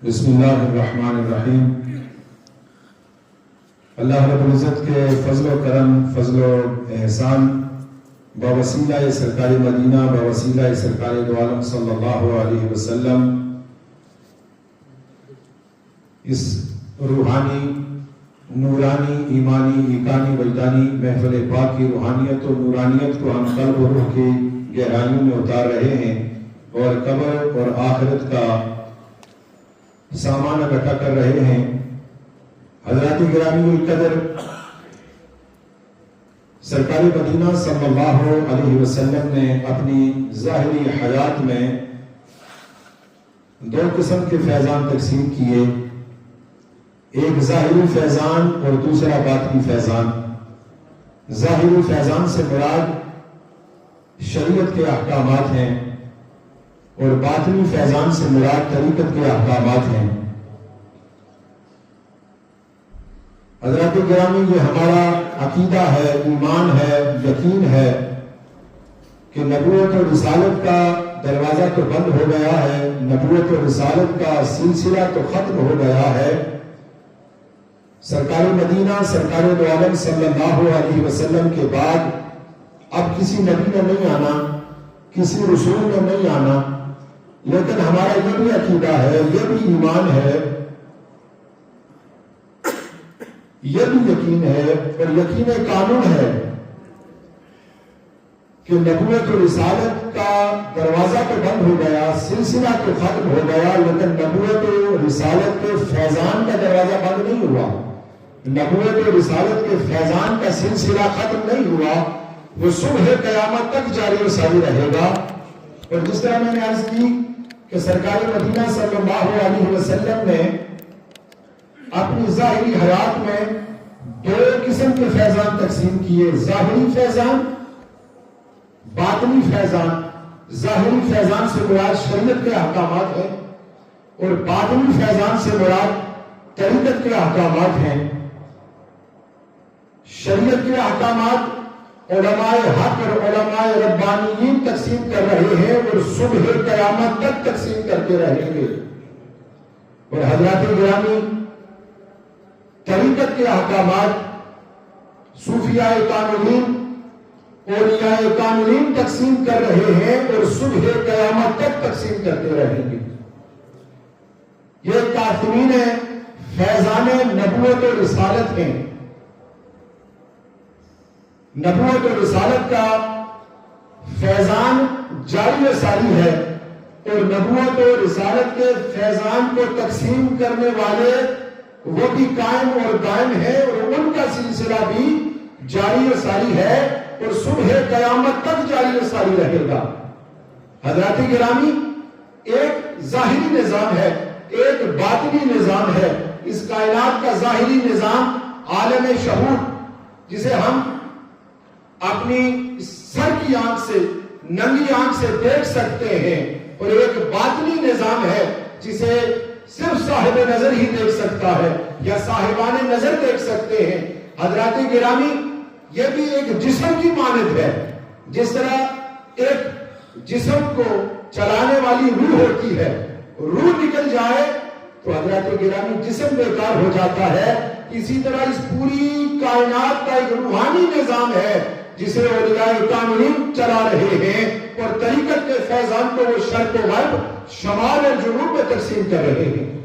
بسم اللہ الرحمن الرحیم۔ اللہ رب العزت کے فضل و کرم، فضل و احسان بوسیلہ سرکار مدینہ، بوسیلہ سرکار دو عالم صلی اللہ علیہ وسلم، اس روحانی، نورانی، ایمانی، ایکانی، وجدانی محفل پاک کی روحانیت و نورانیت کو ہم قلب و روح کی گہرائیوں میں اتار رہے ہیں اور قبر اور آخرت کا سامان اکٹھا کر رہے ہیں۔ حضرات گرامی القدر، سرکار مدینہ صلی اللہ علیہ وسلم نے اپنی ظاہری حیات میں دو قسم کے فیضان تقسیم کیے، ایک ظاہری فیضان اور دوسرا باطنی فیضان۔ ظاہری فیضان سے مراد شریعت کے احکامات ہیں اور باطنی فیضان سے مراد طریقت کے احکامات ہیں۔ حضرات گرامی، یہ ہمارا عقیدہ ہے، ایمان ہے، یقین ہے کہ نبوت اور رسالت کا دروازہ تو بند ہو گیا ہے، نبوت اور رسالت کا سلسلہ تو ختم ہو گیا ہے۔ سرکار مدینہ، سرکار دو عالم صلی اللہ علیہ وسلم کے بعد اب کسی نبی نے نہیں آنا، کسی رسول نے نہیں آنا، لیکن ہمارا یہ بھی عقیدہ ہے، یہ بھی ایمان ہے، یہ بھی یقین ہے اور یقین قانون ہے کہ نبوت و رسالت کا دروازہ تو بند ہو گیا، سلسلہ تو ختم ہو گیا، لیکن نبوت و رسالت کے فیضان کا دروازہ بند نہیں ہوا، نبوت و رسالت کے فیضان کا سلسلہ ختم نہیں ہوا، وہ صبح قیامت تک جاری و ساری رہے گا۔ اور جس طرح میں نے عرض کی کہ سرکار مدینہ صلی اللہ علیہ وسلم نے اپنی ظاہری حیات میں دو قسم کے فیضان تقسیم کیے، ظاہری فیضان، باطنی فیضان۔ ظاہری فیضان سے مراد شریعت کے احکامات ہیں اور باطنی فیضان سے مراد طریقت کے احکامات ہیں۔ شریعت کے احکامات علماء حق اور علماء ربانیین تقسیم کر رہے ہیں اور صبح قیامت تک تقسیم کرتے رہیں گے۔ اور حضرات گرامی، طریقت کے احکامات صوفیاء کاملین، اولیاء کاملین تقسیم کر رہے ہیں اور صبح قیامت تک تقسیم کرتے رہیں گے۔ یہ کاتمین فیضان نبوت و رسالت ہیں۔ نبوت و رسالت کا فیضان جاری و ساری ہے اور نبوت و رسالت کے فیضان کو تقسیم کرنے والے وہ بھی قائم اور دائم ہے اور ان کا سلسلہ بھی جاری و ساری ہے اور صبح قیامت تک جاری و ساری رہے گا۔ حضرات گرامی، ایک ظاہری نظام ہے، ایک باطنی نظام ہے۔ اس کائنات کا ظاہری نظام عالم شہود، جسے ہم اپنی سر کی آنکھ سے، ننگی آنکھ سے دیکھ سکتے ہیں، اور ایک باطنی نظام ہے جسے صرف صاحب نظر ہی دیکھ سکتا ہے یا صاحبان نظر دیکھ سکتے ہیں۔ حضرات گرامی، یہ بھی ایک جسم کی مانند ہے۔ جس طرح ایک جسم کو چلانے والی روح ہوتی ہے، روح نکل جائے تو حضرات گرامی جسم بیکار ہو جاتا ہے، اسی طرح اس پوری کائنات کا ایک روحانی نظام ہے جسے اولیاء کاملین چلا رہے ہیں اور طریقت کے فیضان کو وہ شرق و غرب، شمال اور جنوب میں تقسیم کر رہے ہیں۔